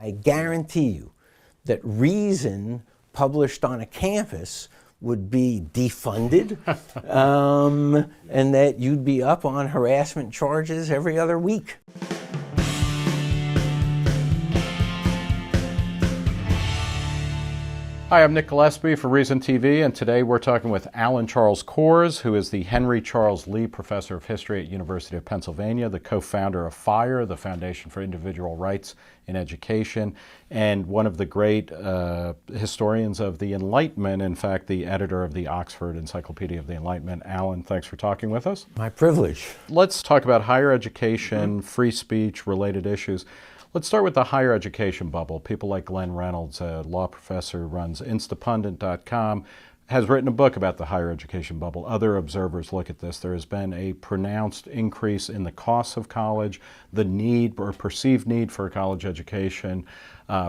I guarantee you that reason published on a campus would be defunded, and that you'd be up on harassment charges every other week. Hi, I'm Nick Gillespie for Reason TV, and today we're talking with Alan Charles Kors, who is the Henry Charles Lee Professor of History at University of Pennsylvania, the co-founder of FIRE, the Foundation for Individual Rights in Education, and one of the great historians of the Enlightenment, in fact, the editor of the Oxford Encyclopedia of the Enlightenment. Alan, thanks for talking with us. My privilege. Let's talk about higher education, free speech, related issues. Let's start with the higher education bubble. People like Glenn Reynolds, a law professor who runs instapundit.com, has written a book about the higher education bubble. Other observers look at this. There has been a pronounced increase in the costs of college, the need or perceived need for a college education,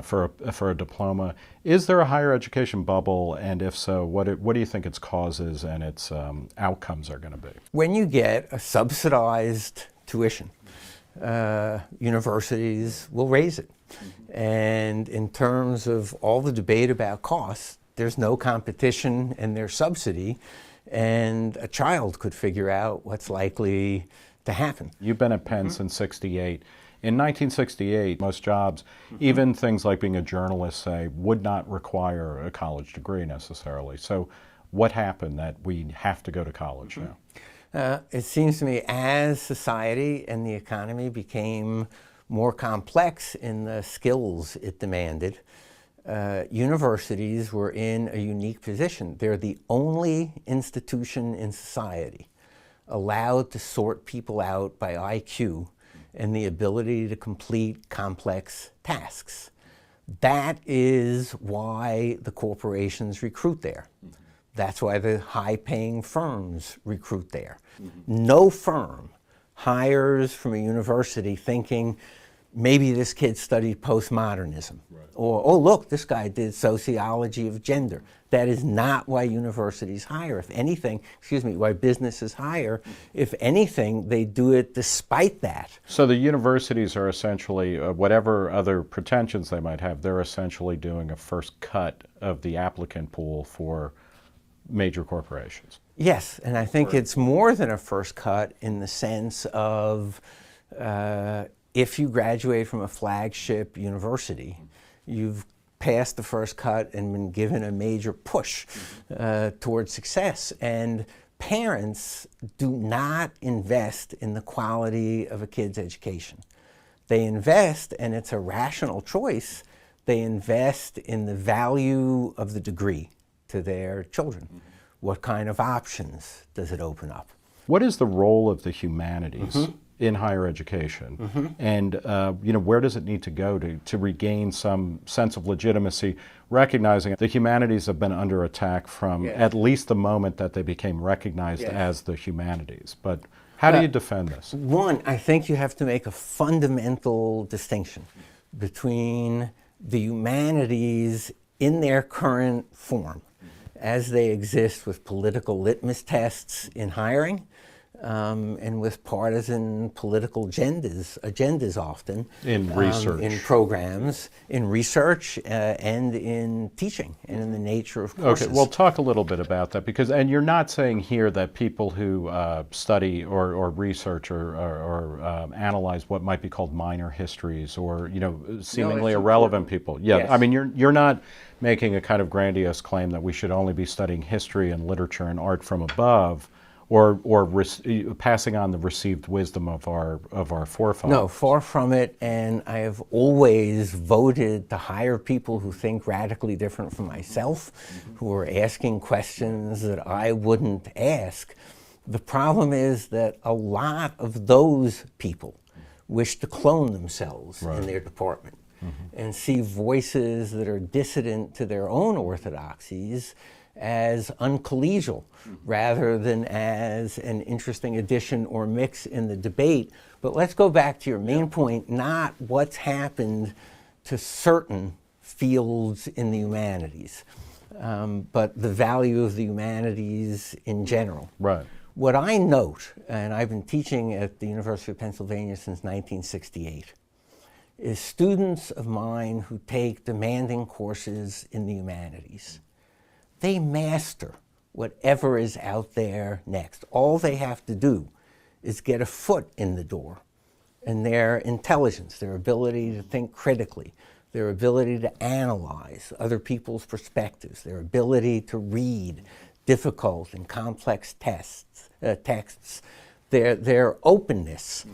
for a diploma. Is there a higher education bubble? And if so, what do you think its causes and its outcomes are going to be? When you get a subsidized tuition, universities will raise it. And in terms of all the debate about costs, there's no competition and there's subsidy, and a child could figure out what's likely to happen. You've been at Penn since '68. In 1968, most jobs, even things like being a journalist, say, would not require a college degree necessarily. So what happened that we have to go to college now? It seems to me as society and the economy became more complex in the skills it demanded, universities were in a unique position. They're the only institution in society allowed to sort people out by IQ and the ability to complete complex tasks. That is why the corporations recruit there. That's why the high-paying firms recruit there. No firm hires from a university thinking, maybe this kid studied postmodernism, or, oh, look, this guy did sociology of gender. That is not why universities hire. If anything, why businesses hire. If anything, they do it despite that. So the universities are essentially, whatever other pretensions they might have, they're essentially doing a first cut of the applicant pool for major corporations. Yes, and I think it's more than a first cut in the sense of if you graduate from a flagship university, you've passed the first cut and been given a major push towards success. And parents do not invest in the quality of a kid's education. They invest, and it's a rational choice, they invest in the value of the degree to their children. What kind of options does it open up? What is the role of the humanities in higher education? And where does it need to go to regain some sense of legitimacy, recognizing the humanities have been under attack from at least the moment that they became recognized as the humanities. But how do you defend this? One, I think you have to make a fundamental distinction between the humanities in their current form, as they exist with political litmus tests in hiring, and with partisan political agendas often. In research. In programs, in research, and in teaching, and in the nature of courses. Okay, well, talk a little bit about that, and you're not saying here that people who study or research or analyze what might be called minor histories or, seemingly irrelevant people. Yeah, yes. I mean, you're not making a kind of grandiose claim that we should only be studying history and literature and art from above, or passing on the received wisdom of our forefathers. No, far from it. And I have always voted to hire people who think radically different from myself, who are asking questions that I wouldn't ask. The problem is that a lot of those people wish to clone themselves in their department. And see voices that are dissident to their own orthodoxies as uncollegial rather than as an interesting addition or mix in the debate. But let's go back to your main point, not what's happened to certain fields in the humanities, but the value of the humanities in general. Right. What I note, and I've been teaching at the University of Pennsylvania since 1968, is students of mine who take demanding courses in the humanities. They master whatever is out there next. All they have to do is get a foot in the door, and their intelligence, their ability to think critically, their ability to analyze other people's perspectives, their ability to read difficult and complex texts, their openness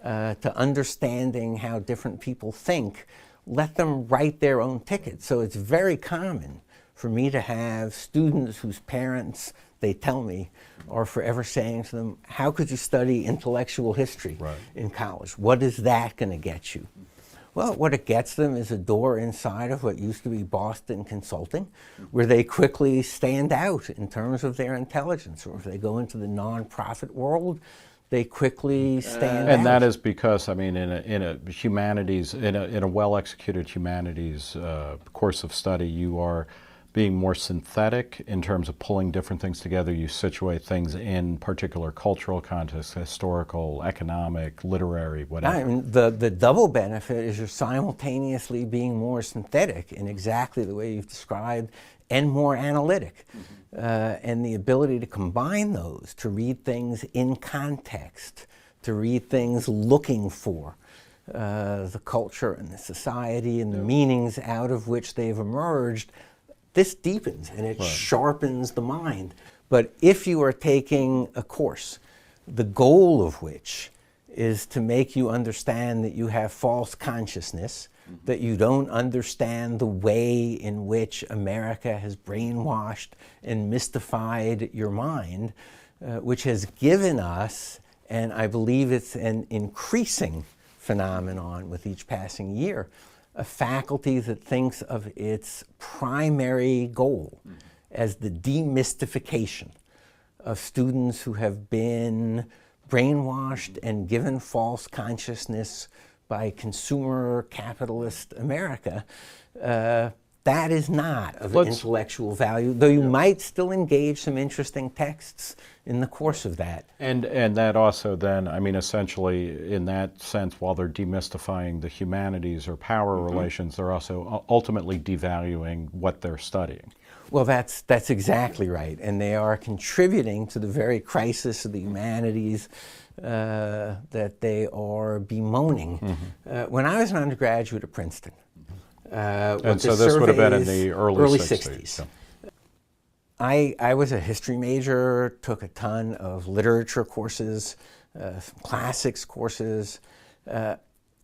to understanding how different people think, let them write their own ticket. So it's very common for me to have students whose parents, they tell me, are forever saying to them, how could you study intellectual history in college? What is that going to get you? Well, what it gets them is a door inside of what used to be Boston Consulting, where they quickly stand out in terms of their intelligence. Or if they go into the nonprofit world, they quickly stand out. And that is because, I mean, in a humanities, in a well-executed humanities course of study, you are being more synthetic in terms of pulling different things together. You situate things in particular cultural contexts, historical, economic, literary, whatever. I mean, the double benefit is you're simultaneously being more synthetic in exactly the way you've described and more analytic. And the ability to combine those, to read things in context, to read things looking for the culture and the society and the meanings out of which they've emerged, this deepens and it sharpens the mind. But if you are taking a course, the goal of which is to make you understand that you have false consciousness, that you don't understand the way in which America has brainwashed and mystified your mind, which has given us, and I believe it's an increasing phenomenon with each passing year, a faculty that thinks of its primary goal as the demystification of students who have been brainwashed and given false consciousness by consumer capitalist America. That is not of intellectual value, though you might still engage some interesting texts in the course of that. And that also then, I mean, essentially in that sense, while they're demystifying the humanities or power relations, they're also ultimately devaluing what they're studying. Well, that's exactly right. And they are contributing to the very crisis of the humanities that they are bemoaning. When I was an undergraduate at Princeton, and so this would have been in the early 60s. So. I was a history major, took a ton of literature courses, some classics courses.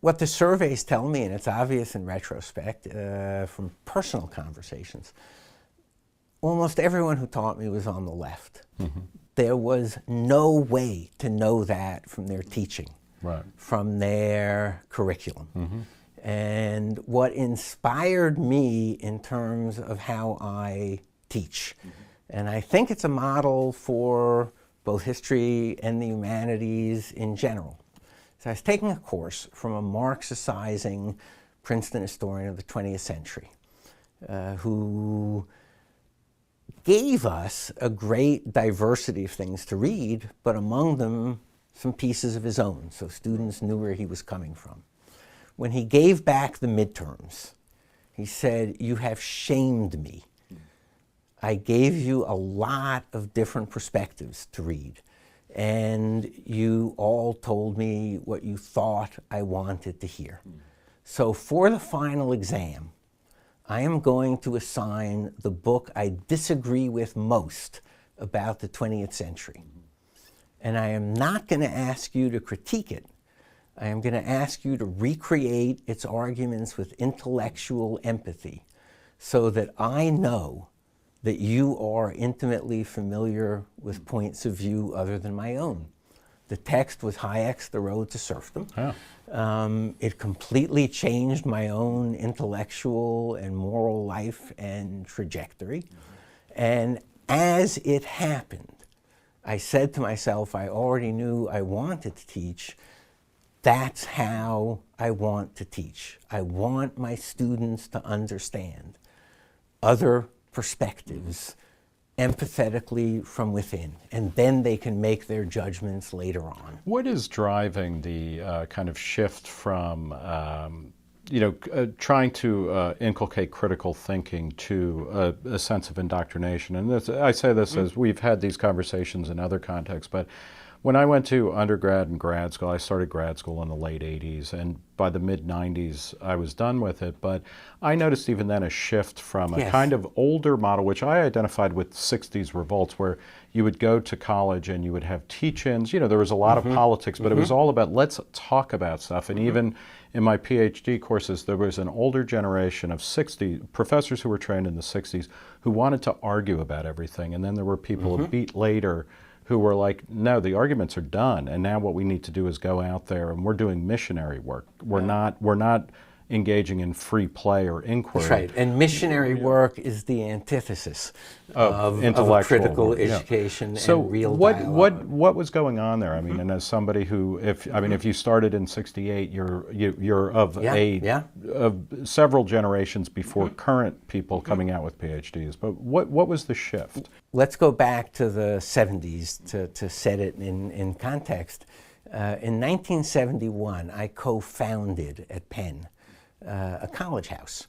What the surveys tell me, and it's obvious in retrospect from personal conversations, almost everyone who taught me was on the left. There was no way to know that from their teaching, from their curriculum. And what inspired me in terms of how I teach, and I think it's a model for both history and the humanities in general. So I was taking a course from a Marxicizing Princeton historian of the 20th century who gave us a great diversity of things to read, but among them some pieces of his own, so students knew where he was coming from. When he gave back the midterms, he said, "You have shamed me. I gave you a lot of different perspectives to read, and you all told me what you thought I wanted to hear. So for the final exam, I am going to assign the book I disagree with most about the 20th century. And I am not going to ask you to critique it. I am going to ask you to recreate its arguments with intellectual empathy so that I know that you are intimately familiar with points of view other than my own." The text was Hayek's The Road to Serfdom. It completely changed my own intellectual and moral life and trajectory. And as it happened, I said to myself, I already knew I wanted to teach. That's how I want to teach. I want my students to understand other perspectives empathetically from within, and then they can make their judgments later on. What is driving the kind of shift from trying to inculcate critical thinking to a sense of indoctrination. And I say this as we've had these conversations in other contexts, but when I went to undergrad and grad school, I started grad school in the late 80s, and by the mid-90s I was done with it. But I noticed even then a shift from a kind of older model, which I identified with 60s revolts, where you would go to college and you would have teach-ins. There was a lot of politics, but it was all about let's talk about stuff. And even in my PhD courses, there was an older generation of 60 professors who were trained in the 60s who wanted to argue about everything. And then there were people a beat later who were like, no, the arguments are done, and now what we need to do is go out there and we're doing missionary work. We're not engaging in free play or inquiry. That's right, and missionary work is the antithesis of critical education and real dialogue. What was going on there? I mean, and as somebody who, if you started in '68, you're of of several generations before current people coming out with PhDs. But what was the shift? Let's go back to the 70s to set it in context. In 1971, I co-founded at Penn a college house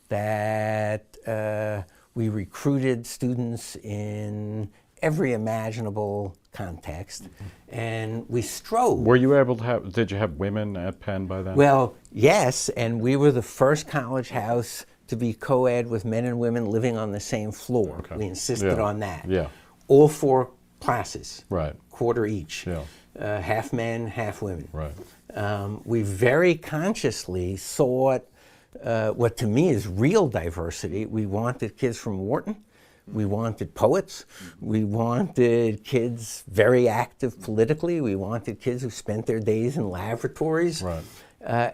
that we recruited students in every imaginable context, and we strove. Were you able to did you have women at Penn by then? Well, yes, and we were the first college house to be co-ed with men and women living on the same floor. Okay. We insisted on that. Yeah. All 4 classes, right, quarter each. Yeah. Half men, half women. Right. We very consciously sought what to me is real diversity. We wanted kids from Wharton. We wanted poets. We wanted kids very active politically. We wanted kids who spent their days in laboratories. Right.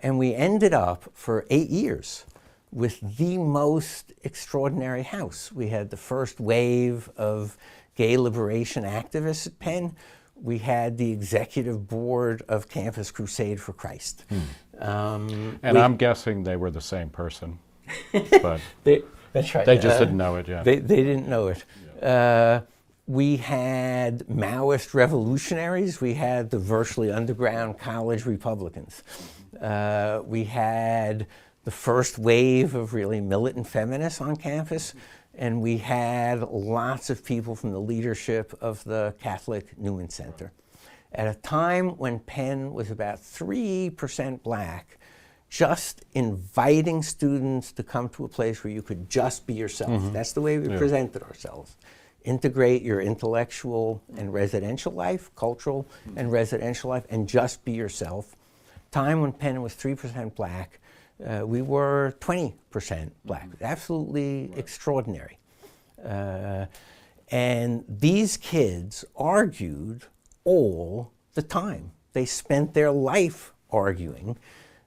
And we ended up for 8 years with the most extraordinary house. We had the first wave of gay liberation activists at Penn. We had the executive board of Campus Crusade for Christ. I'm guessing they were the same person. But that's right. They just didn't know it yet. They didn't know it. Yeah. We had Maoist revolutionaries. We had the virtually underground college Republicans. We had the first wave of really militant feminists on campus. And we had lots of people from the leadership of the Catholic Newman Center. At a time when Penn was about 3% black, just inviting students to come to a place where you could just be yourself. That's the way we presented ourselves. Integrate your intellectual and residential life, cultural and residential life, and just be yourself. Time when Penn was 3% black, we were 20% black, absolutely extraordinary. And these kids argued all the time. They spent their life arguing,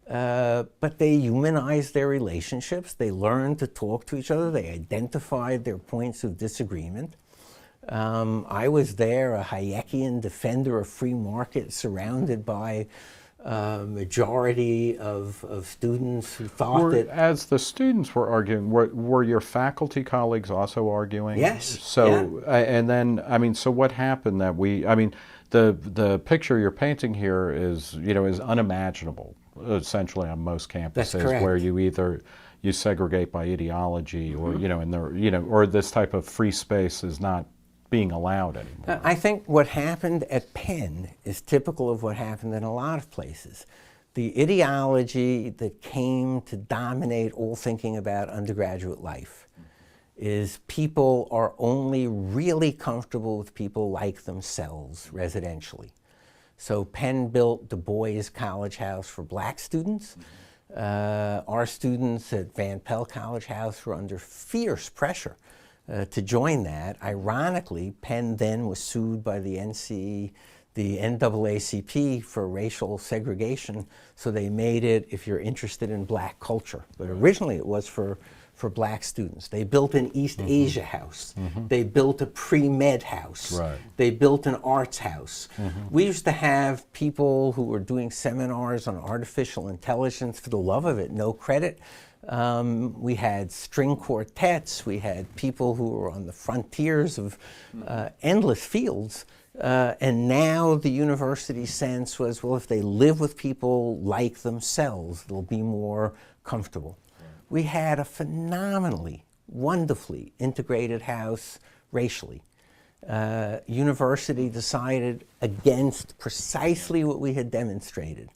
but they humanized their relationships. They learned to talk to each other. They identified their points of disagreement. I was there, a Hayekian defender of free market, surrounded by majority of students who thought that... As the students were arguing, were your faculty colleagues also arguing? Yes. So, and then, so what happened that the picture you're painting here is unimaginable, essentially, on most campuses. That's correct. Where you segregate by ideology, or, or this type of free space is not being allowed anymore. I think what happened at Penn is typical of what happened in a lot of places. The ideology that came to dominate all thinking about undergraduate life is people are only really comfortable with people like themselves residentially. So Penn built Du Bois College House for black students. Our students at Van Pelt College House were under fierce pressure to join that. Ironically, Penn then was sued by the NAACP for racial segregation, so they made it if you're interested in black culture. But originally it was for black students. They built an East Asia house. They built a pre-med house. Right. They built an arts house. We used to have people who were doing seminars on artificial intelligence for the love of it, no credit. We had string quartets. We had people who were on the frontiers of endless fields. And now the university sense was, well, if they live with people like themselves, they'll be more comfortable. We had a phenomenally, wonderfully integrated house racially. University decided against precisely what we had demonstrated,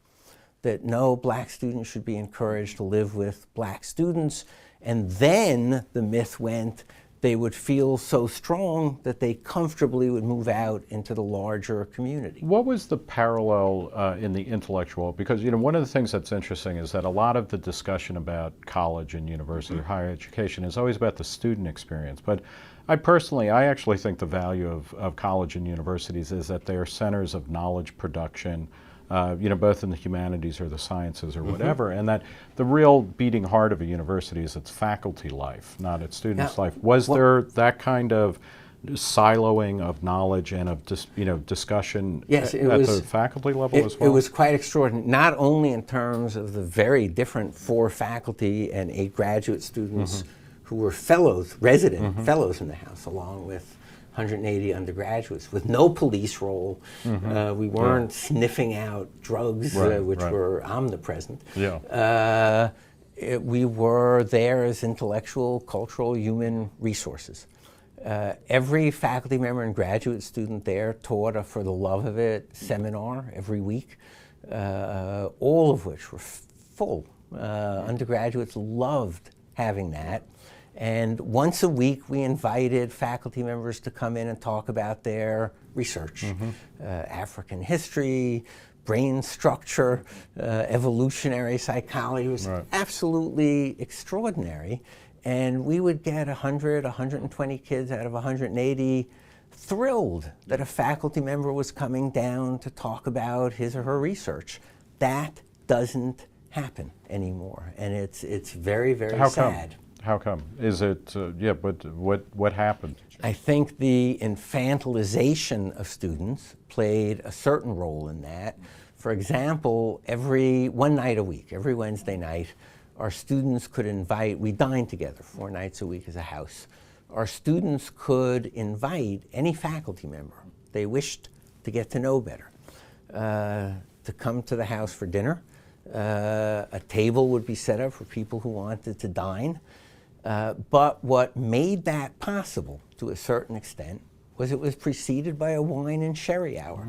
that no black students should be encouraged to live with black students, and then the myth went they would feel so strong that they comfortably would move out into the larger community. What was the parallel in the intellectual? Because, you know, one of the things that's interesting is that a lot of the discussion about college and university or higher education is always about the student experience. But I actually think the value of college and universities is that they are centers of knowledge production, you know, both in the humanities or the sciences or whatever, and that the real beating heart of a university is its faculty life, not its students' life. Was there that kind of siloing of knowledge and of discussion at the faculty level as well? It was quite extraordinary, not only in terms of the very different 4 faculty and 8 graduate students who were fellows, resident fellows in the house, along with 180 undergraduates, with no police role. We weren't sniffing out drugs, which were omnipresent. We were there as intellectual, cultural, human resources. Every faculty member and graduate student there taught a For the Love of It seminar every week, all of which were full. Undergraduates loved having that. And once a week, we invited faculty members to come in and talk about their research, African history, brain structure, evolutionary psychology. It was absolutely extraordinary. And we would get 100, 120 kids out of 180 thrilled that a faculty member was coming down to talk about his or her research. That doesn't happen anymore, and it's very, very sad. How come? Is it, but what happened? I think the infantilization of students played a certain role in that. For example, one night a week, every Wednesday night, our students could invite, we dined together 4 nights a week as a house. Our students could invite any faculty member they wished to get to know better to come to the house for dinner. A table would be set up for people who wanted to dine. But what made that possible, to a certain extent, was it was preceded by a wine and sherry hour.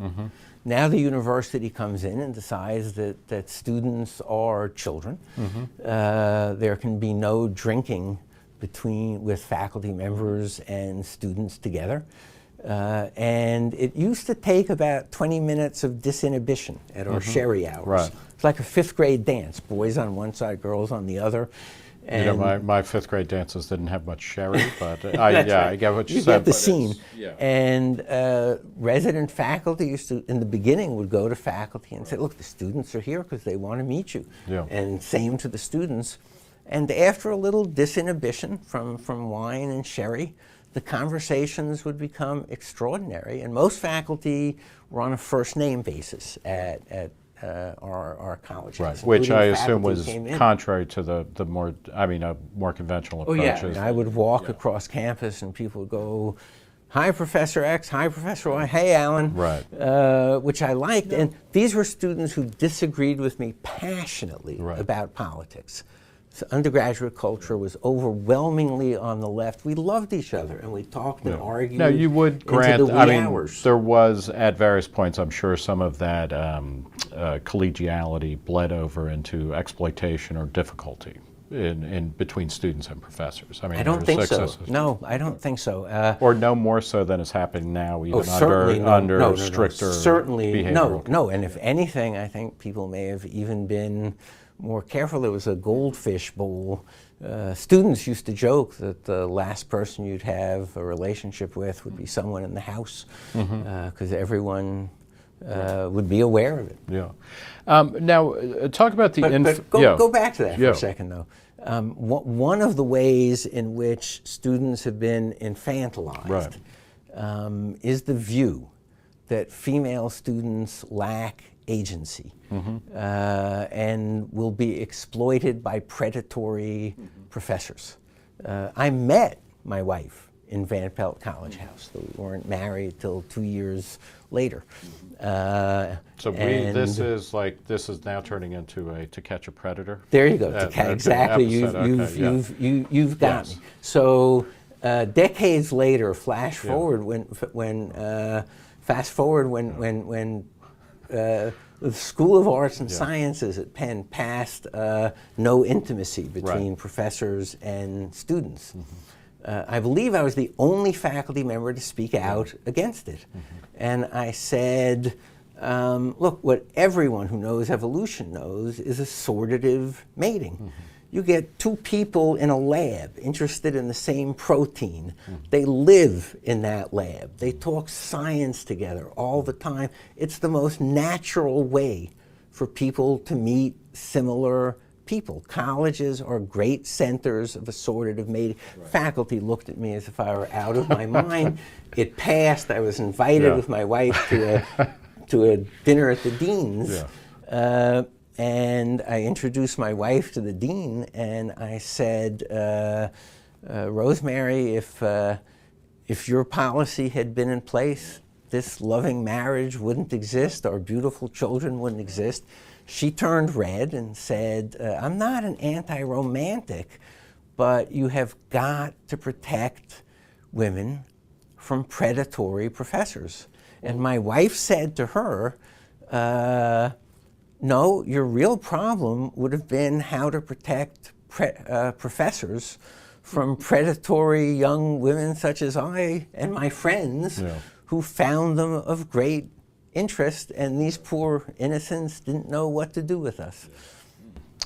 Now the university comes in and decides that students are children. There can be no drinking with faculty members and students together. And it used to take about 20 minutes of disinhibition at our sherry hours. It's like a 5th grade dance, boys on one side, girls on the other. And you know, my 5th grade dances didn't have much sherry, but I get what you said. You get the scene. And resident faculty used to, in the beginning, would go to faculty and say, look, the students are here because they want to meet you. And same to the students. And after a little disinhibition from wine and sherry, the conversations would become extraordinary. And most faculty were on a first-name basis at our colleges, which I assume was contrary to the more, more conventional approaches. I would walk across campus and people would go, hi, Professor X, hi, Professor Y, hey, Alan, which I liked. And these were students who disagreed with me passionately about politics. So undergraduate culture was overwhelmingly on the left. We loved each other, and we talked and argued. Now, you would grant, into the wee hours. There was, at various points, I'm sure some of that collegiality bled over into exploitation or difficulty in between students and professors. I don't think so. No, I don't think so. Or no more so than is happening now, even under stricter behavioral. No, and if anything, I think people may have even been more careful. There was a goldfish bowl. Students used to joke that the last person you'd have a relationship with would be someone in the house, because everyone would be aware of it. Now, talk about the... Go back to that for a second, though. One of the ways in which students have been infantilized is the view that female students lack agency and will be exploited by predatory professors. I met my wife in Van Pelt College House. So we weren't married till 2 years later. So this is now turning into a To Catch a Predator. There you go. Exactly. You've got me. So decades later, fast forward when the School of Arts and Sciences at Penn passed no intimacy between professors and students. I believe I was the only faculty member to speak out against it. And I said, look, what everyone who knows evolution knows is assortative mating. You get two people in a lab interested in the same protein. They live in that lab. They talk science together all the time. It's the most natural way for people to meet similar people. Colleges are great centers of assortative mating. Faculty looked at me as if I were out of my mind. It passed. I was invited with my wife to a dinner at the dean's. And I introduced my wife to the dean, and I said, Rosemary, if your policy had been in place, this loving marriage wouldn't exist, our beautiful children wouldn't exist. She turned red and said, I'm not an anti-romantic, but you have got to protect women from predatory professors. And my wife said to her, no, your real problem would have been how to protect professors from predatory young women such as I and my friends who found them of great interest, and these poor innocents didn't know what to do with us.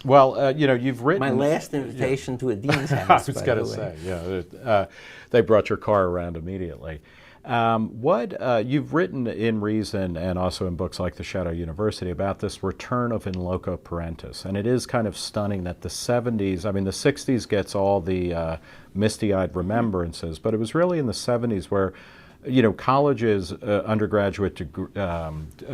Well, you've written... My last invitation to a dean's house, I was going to say, they brought your car around immediately. You've written in Reason and also in books like The Shadow University about this return of in loco parentis. And it is kind of stunning that the 70s, the 60s gets all the misty-eyed remembrances, but it was really in the 70s where colleges, undergraduate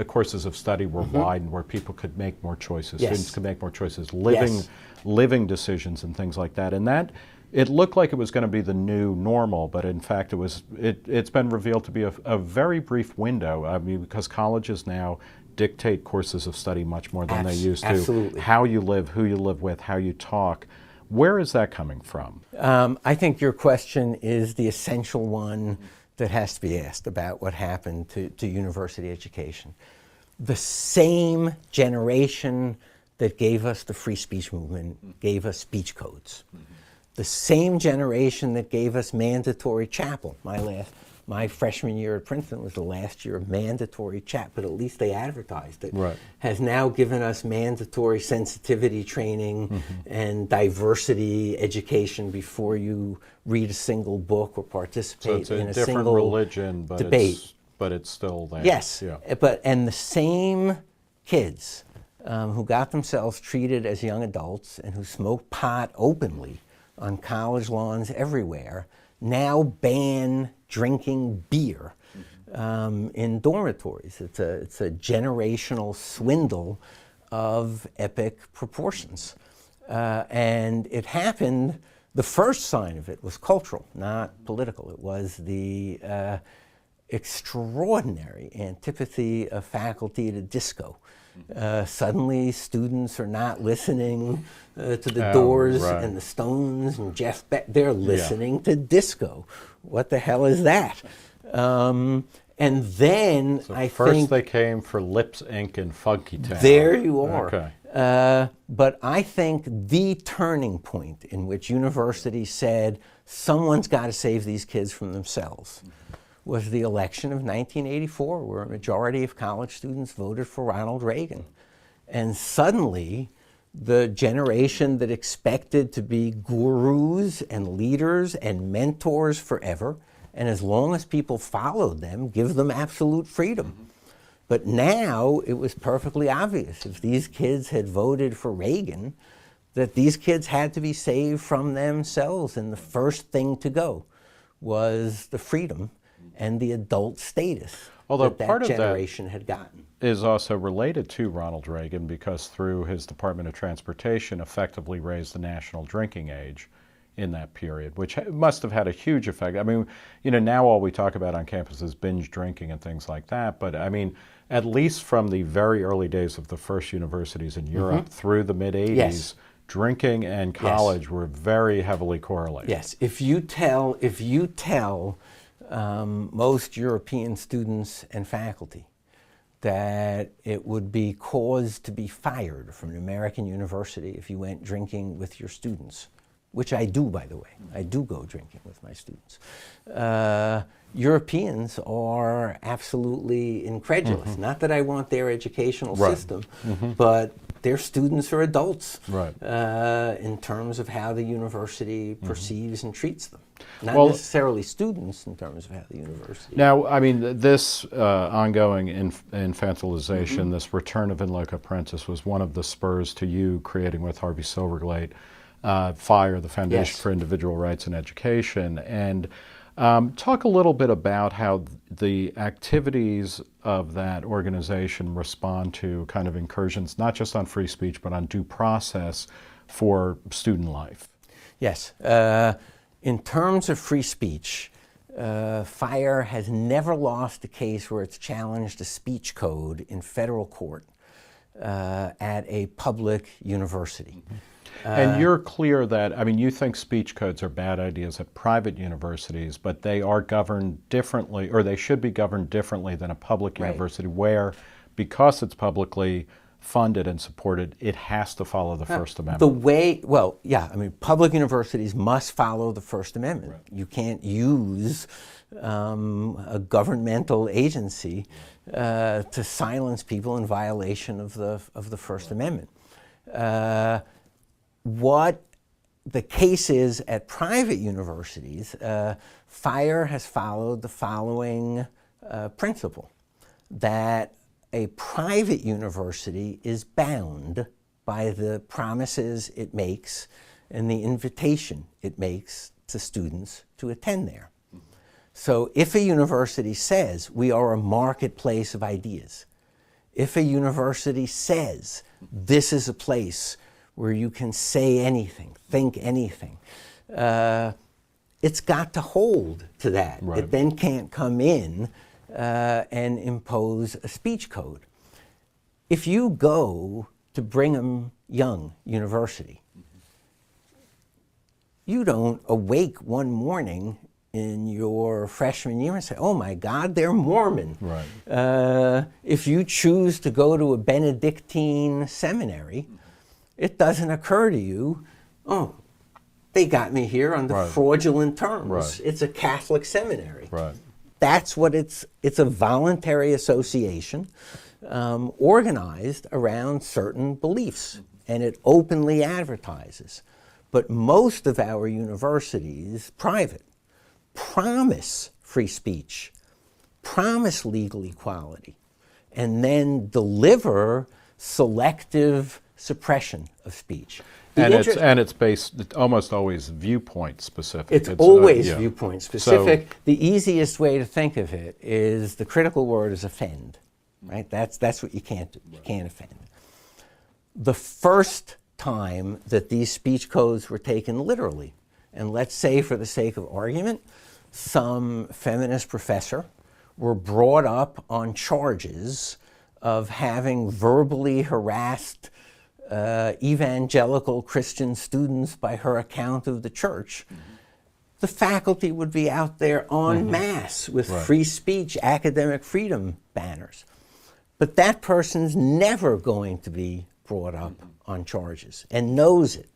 courses of study were widened, where people could make more choices. Students could make more choices, living decisions and things like that. And that, it looked like it was going to be the new normal, but in fact it's been revealed to be a very brief window. Because colleges now dictate courses of study much more than they used to. Absolutely. How you live, who you live with, how you talk. Where is that coming from? I think your question is the essential one that has to be asked about what happened to university education. The same generation that gave us the free speech movement gave us speech codes. The same generation that gave us mandatory chapel. My freshman year at Princeton was the last year of mandatory chapel, but at least they advertised it. Has now given us mandatory sensitivity training and diversity education before you read a single book or participate in a single religion, but debate. But it's still there. Yes, and the same kids who got themselves treated as young adults and who smoked pot openly on college lawns everywhere now ban drinking beer in dormitories. It's a generational swindle of epic proportions. And it happened, the first sign of it was cultural, not political. It was the extraordinary antipathy of faculty to disco. Suddenly students are not listening to the Doors and the Stones and Jeff Beck. They're listening to disco. What the hell is that? And then first they came for Lips Inc. and Funky Town. There you are. Okay. But I think the turning point in which universities said someone's got to save these kids from themselves was the election of 1984, where a majority of college students voted for Ronald Reagan. And suddenly, the generation that expected to be gurus and leaders and mentors forever, and as long as people followed them, give them absolute freedom. But now it was perfectly obvious, if these kids had voted for Reagan, that these kids had to be saved from themselves, and the first thing to go was the freedom and the adult status that generation had gotten. Is also related to Ronald Reagan, because through his Department of Transportation effectively raised the national drinking age in that period, which must have had a huge effect. I mean, now all we talk about on campus is binge drinking and things like that, but I mean, at least from the very early days of the first universities in Europe through the mid-'80s, Yes. drinking and college were very heavily correlated. Yes, if you tell most European students and faculty that it would be cause to be fired from an American university if you went drinking with your students, which I do, by the way. I do go drinking with my students. Europeans are absolutely incredulous. Not that I want their educational system, but their students are adults in terms of how the university perceives and treats them. Not necessarily students in terms of how the university. Now, I mean, this ongoing infantilization, this return of in loco parentis was one of the spurs to you creating with Harvey Silverglate FIRE, the Foundation for Individual Rights and Education. And talk a little bit about how the activities of that organization respond to kind of incursions, not just on free speech, but on due process for student life. Yes. In terms of free speech, FIRE has never lost a case where it's challenged a speech code in federal court at a public university. And you're clear that, I mean, you think speech codes are bad ideas at private universities, but they are governed differently, or they should be governed differently than a public university where, because it's publicly funded and supported, it has to follow the First Amendment. The way, well, yeah, I mean, public universities must follow the First Amendment. You can't use a governmental agency to silence people in violation of the First Amendment. What the case is at private universities, FIRE has followed the following principle, that a private university is bound by the promises it makes and the invitation it makes to students to attend there. So if a university says we are a marketplace of ideas, if a university says this is a place where you can say anything, think anything, it's got to hold to that. It then can't come in and impose a speech code. If you go to Brigham Young University, you don't awake one morning in your freshman year and say, oh my God, they're Mormon. If you choose to go to a Benedictine seminary, it doesn't occur to you, oh, they got me here under fraudulent terms. It's a Catholic seminary. That's what it's a voluntary association organized around certain beliefs, and it openly advertises. But most of our universities, private, promise free speech, promise legal equality, and then deliver selective suppression of speech. And it's based almost always viewpoint specific. It's always viewpoint specific. So, the easiest way to think of it is the critical word is offend, right? That's what you can't do. You can't offend. The first time that these speech codes were taken literally, and let's say for the sake of argument, some feminist professor were brought up on charges of having verbally harassed evangelical Christian students by her account of the church, the faculty would be out there en masse with free speech, academic freedom banners. But that person's never going to be brought up on charges and knows it.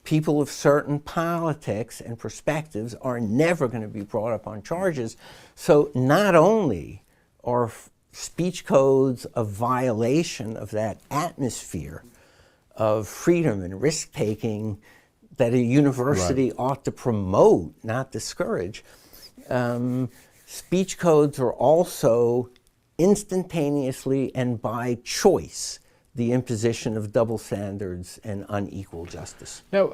People of certain politics and perspectives are never going to be brought up on charges. So not only are speech codes a violation of that atmosphere of freedom and risk-taking that a university ought to promote, not discourage, speech codes are also instantaneously and by choice the imposition of double standards and unequal justice. Now,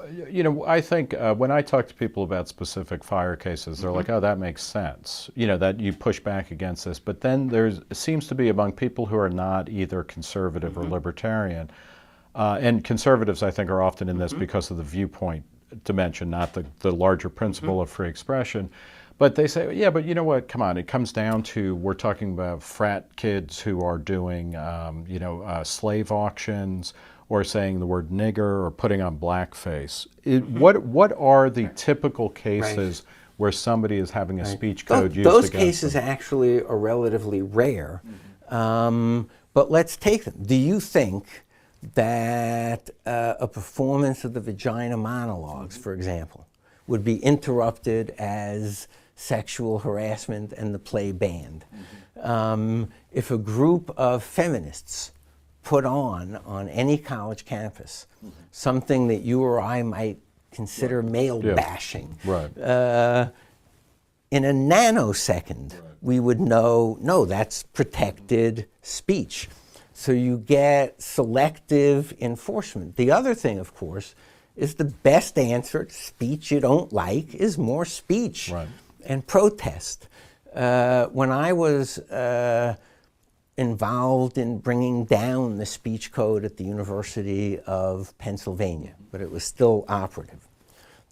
I think when I talk to people about specific FIRE cases, they're like, oh, that makes sense, that you push back against this. But then there seems to be among people who are not either conservative or libertarian, and conservatives, I think, are often in this because of the viewpoint dimension, not the larger principle of free expression. But they say, yeah, but you know what? Come on, it comes down to we're talking about frat kids who are doing, slave auctions, or saying the word nigger, or putting on blackface. What are the typical cases where somebody is having a speech code used those against cases them? actually are relatively rare, but let's take them. Do you think that a performance of the Vagina Monologues, for example, would be interrupted as sexual harassment and the play banned? If a group of feminists put on any college campus something that you or I might consider male bashing, in a nanosecond we would know, no, that's protected speech. So you get selective enforcement. The other thing, of course, is the best answer to speech you don't like is more speech and protest. When I was involved in bringing down the speech code at the University of Pennsylvania, but it was still operative,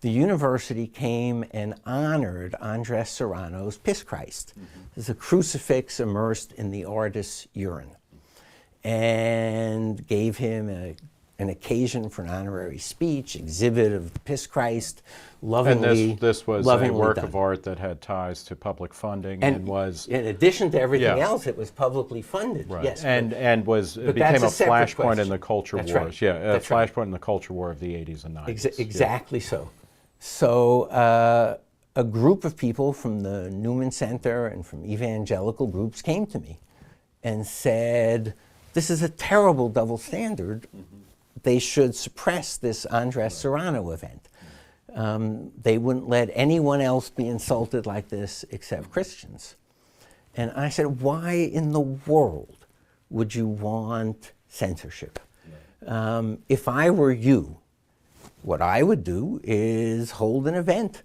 the university came and honored Andra Serrano's Piss Christ. There's a crucifix immersed in the artist's urine, and gave him an occasion for an honorary speech, exhibit of the Piss Christ, lovingly. And this was a work of art that had ties to public funding and was, in addition to everything else, it was publicly funded. Yes, and became a flashpoint in the culture wars. A flashpoint in the culture war of the 80s and 90s. Exactly so. So a group of people from the Newman Center and from evangelical groups came to me and said, this is a terrible double standard. They should suppress this Andra Serrano event. They wouldn't let anyone else be insulted like this except Christians. And I said, why in the world would you want censorship? If I were you, what I would do is hold an event.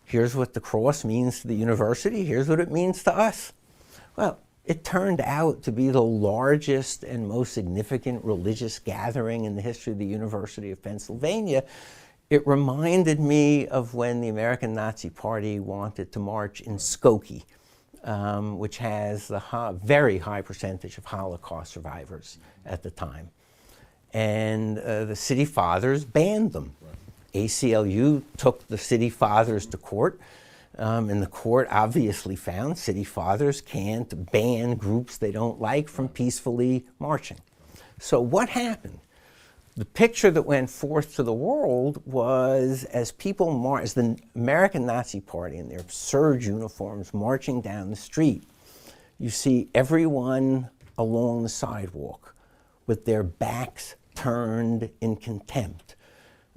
Here's what the cross means to the university. Here's what it means to us. Well, it turned out to be the largest and most significant religious gathering in the history of the University of Pennsylvania. It reminded me of when the American Nazi Party wanted to march in Skokie, which has the very high percentage of Holocaust survivors at the time. And the city fathers banned them. ACLU took the city fathers to court. And the court obviously found city fathers can't ban groups they don't like from peacefully marching. So what happened? The picture that went forth to the world was as the American Nazi Party in their absurd uniforms marching down the street, you see everyone along the sidewalk with their backs turned in contempt.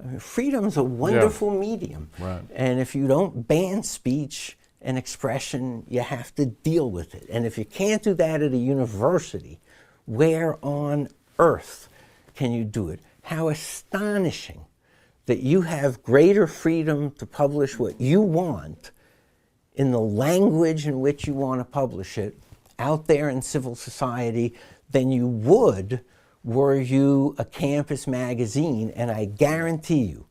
I mean, freedom's a wonderful medium. And if you don't ban speech and expression, you have to deal with it. And if you can't do that at a university, where on earth can you do it? How astonishing that you have greater freedom to publish what you want in the language in which you want to publish it out there in civil society than you would were you a campus magazine. And I guarantee you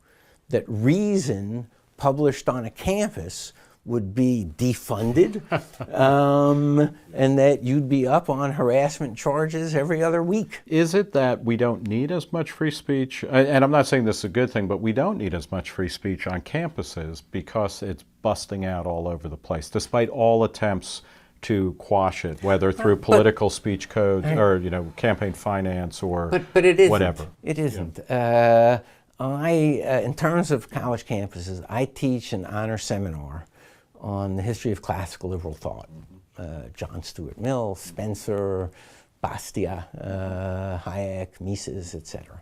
that Reason published on a campus would be defunded, and that you'd be up on harassment charges every other week. Is it that we don't need as much free speech? And I'm not saying this is a good thing, but we don't need as much free speech on campuses because it's busting out all over the place, despite all attempts to quash it, whether through political speech code or campaign finance or but it isn't. Whatever. It isn't. In terms of college campuses, I teach an honor seminar on the history of classical liberal thought. John Stuart Mill, Spencer, Bastiat, Hayek, Mises, etc.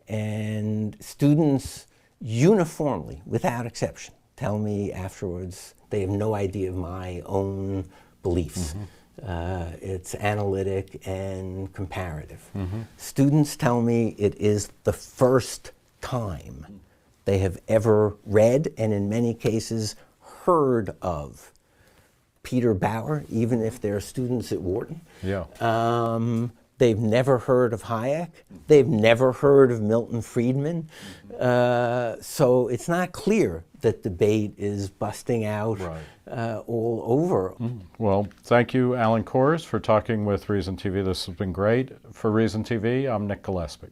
And students uniformly, without exception, tell me afterwards they have no idea of my own beliefs. It's analytic and comparative. Students tell me it is the first time they have ever read, and in many cases heard of, Peter Bauer, even if they're students at Wharton, They've never heard of Hayek. They've never heard of Milton Friedman. So it's not clear that debate is busting out all over. Well, thank you, Alan Kors, for talking with Reason TV. This has been great. For Reason TV, I'm Nick Gillespie.